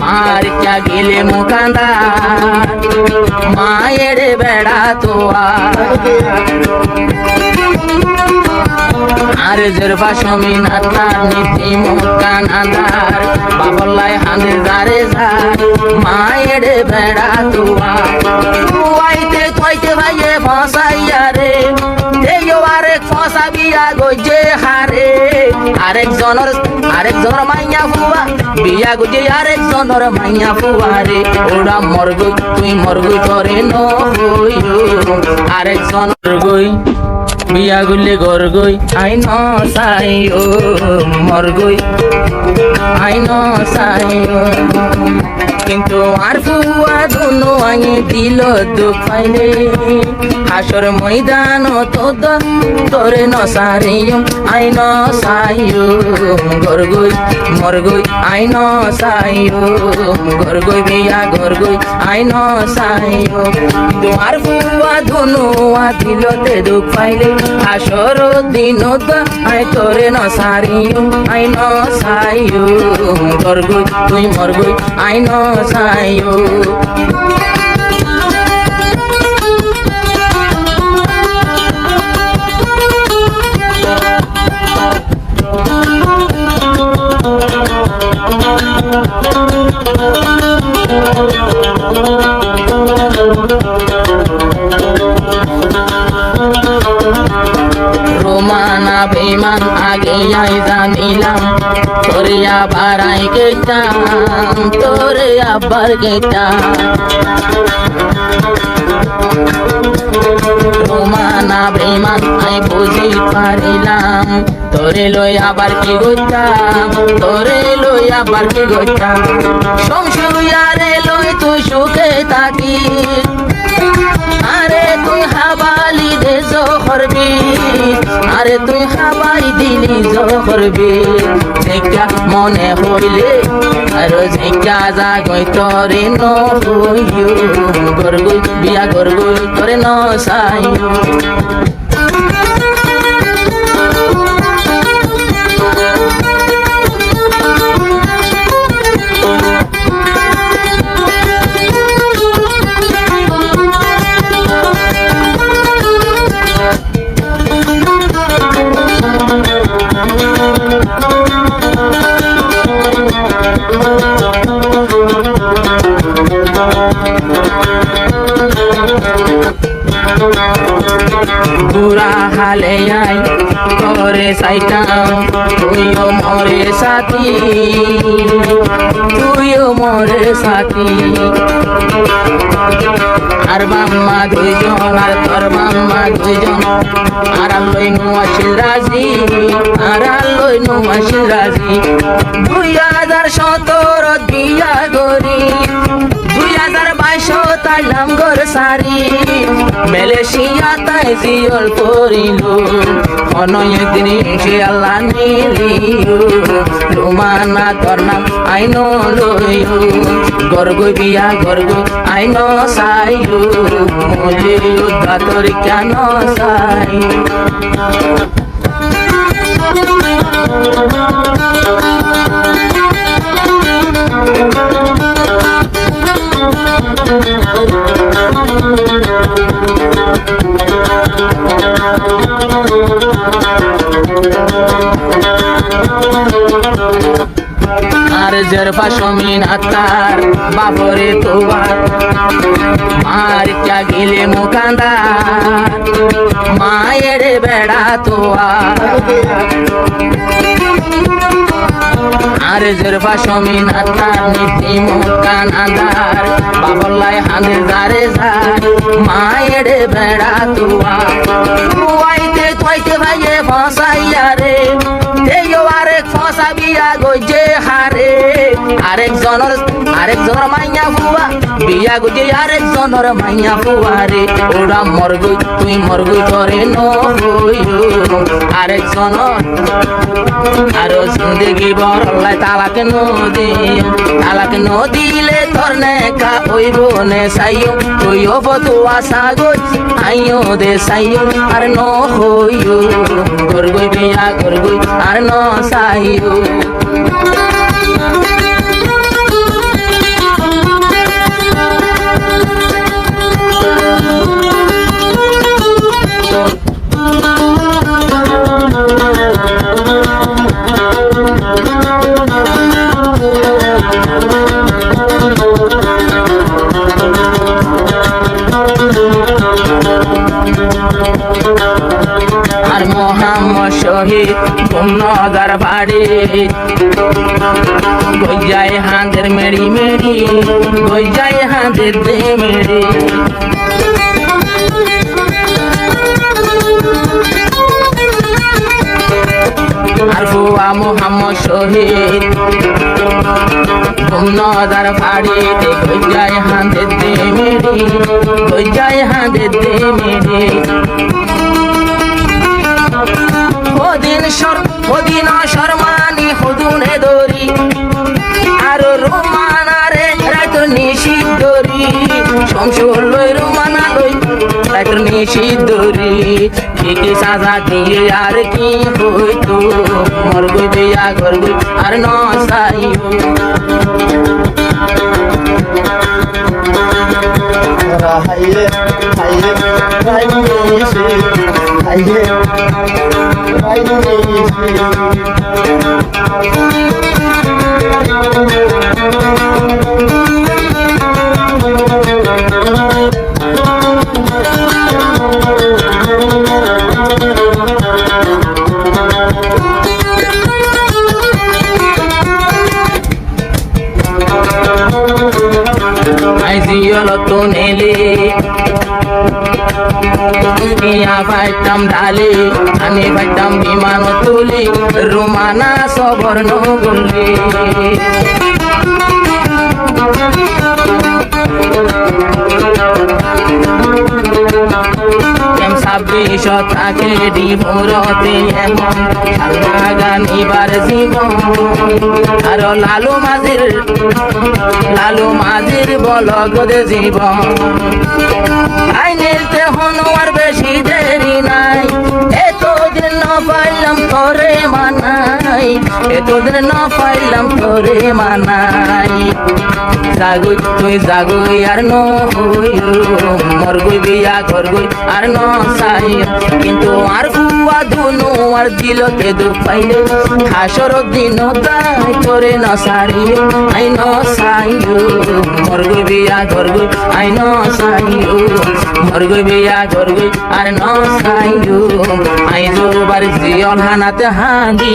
মারিয়া গেলে মুকান্দা মায়ের বেড়া তোয়া আর জরবা সমিন আতার নীতি মুকান আন্দার বাবলাই হাঁদে জারে যায় মায়ের বেড়া তোয়া তুয়াইতে কইতে ভাইয়ে ফসাইয়া রে দেও আরেক ফসা বিয়া গইছে হারে আরেকজনের মাইয়া ফুয়া বিয়া গইছে আরেকজনের মাইয়া ফুয়া রে ওরা মরগই তুই মরগই করে ন হইও আরেকজনের গই বিয়া গুলে গর গই আইন সাইও মরগই আইন সাইও কিন্তু আর ফুয়া দুনো আগে দিল দুঃখ পাইলে হাসর ময়দান তোরে নসারিও আইন সাইও গরগই মরগই আইন সাইও গরগই বিয়া গরগই আইন সাইও কিন্তু আর ফুয়া দুনো দিল তে দুঃখ পাইলে হাসর দিন আই তোরে নসারিও আইন সাইও গরগই তুই মরগই আইন সাইও রোমানা বেমান আগে আই জানিলাম তোরে আবার আই গেতাম তোরে আবার গেতাম রোমানা বেমান আই বুঝি পারিলাম তোরে লই আবার কি গইতাম তোরে লই আবার কি গইতাম সংসুয়ারে লই তুই সুখে থাকি আরে তুই হাবালি দে জহরবি আরে তুই হাবাই দিলি জহরবি দেখা মনে হইলে আর দেখা যা গই তরে ন হইও গরগুই বিয়া গরগুই তরে ন সাইও বুড়া হালে আই করে সাইটাম তুইও মরে সাথী তুইও মরে সাথী আর বাম্মা দুইজন আর তোর বাম্মা দুইজন আর লই নুয়াশিল রাজি আর লই নুয়াশিল রাজি 2017 বিয়া গরি 2022 তাইলাম গর সারি মালয়েশিয়া তাই জিয়ল করিল অনয় দিন সে আল্লাহ নিলিও রোমানা তোর নাম আইন লইও গরগই বিয়া গরগই আইন সাইও মুঝে উদ্ধা তোর কেন সাই আর জরফা সমিন আতার বাবরে তোবার মার क्या গিলে মুকান্দা মায়ের বেড়া তোয়া আর জরফা সমিন আতার নীতি মুকান আন্দার বাবলাই হাঁদে জারে যায় মায়ের বেড়া তোয়া তুয়াইতে কইতে ভাইয়ে ফসাইয়া রে দেও আরেক ফসা বিয়া গইছে হারে আরেকজনের মাইয়া ফুয়া বিয়া গইছে আরেকজনের মাইয়া ফুয়া রে ওরা মরগই তুই মরগই করে ন হইও আরেকজনের আরো জিন্দগি বড়লাই তালাক ন দিলে তোর নেকা ওইব নে সাইও তুইও বতুয়া সাগই আইও দে সাইও আর ন হইও গরগই বিয়া গরগই আর ন সাইও গইজায় হাঁদের মেড়ি মেড়ি গইজায় হাঁদের দে মেড়ি আর ফুয়া মোহাম্মদ শহীদ নদার ফাড়িতে গইজায় হাঁদের দে মেড়ি গইজায় হাঁদের দে মেড়ি ওদিন শর্মানি হদুনে দরি আর রোমানা রে রাত নিশিত দরি সংসর লই রোমানা লই রাত নিশিত দরি কি সাজা দিয়ে আর কি হইতো মর গই বিয়া ঘর গই আর নসাইও হাইয়ে হাইয়ে রাইনিসে হাইয়ে রাইনিসে তো নেলে মিয়া পাইতাম ঢালে আমি পাইতাম বিমান তুলি রোমানা সবর্ণ বললে ছাব্বিশ থাকে ডিভোরতে এমন গান এবার জীবন আর লালু মাঝির বলগদে জীবন আইনেতে হন আর বেশি দেরি নাই এতদিন ন পাইলাম তোরে মানাই এতদিন ন পাইলাম তোরে মানাই জাগুই তুই জাগুই আর ন হইল মর গই বিয়া ঘর গই আর ন সাই কিন্তু আর বুয়া ধুনু আর দিলকে দুঃখ পাইলে হাসর দিন তাই তোরে ন সারিও আই ন সাইও মর গই বিয়া ঘর গই আই ন সাইও মর গই বিয়া ঘর গই আর ন সাইও আই জোবার জিয়ল হানাতে হাঁদি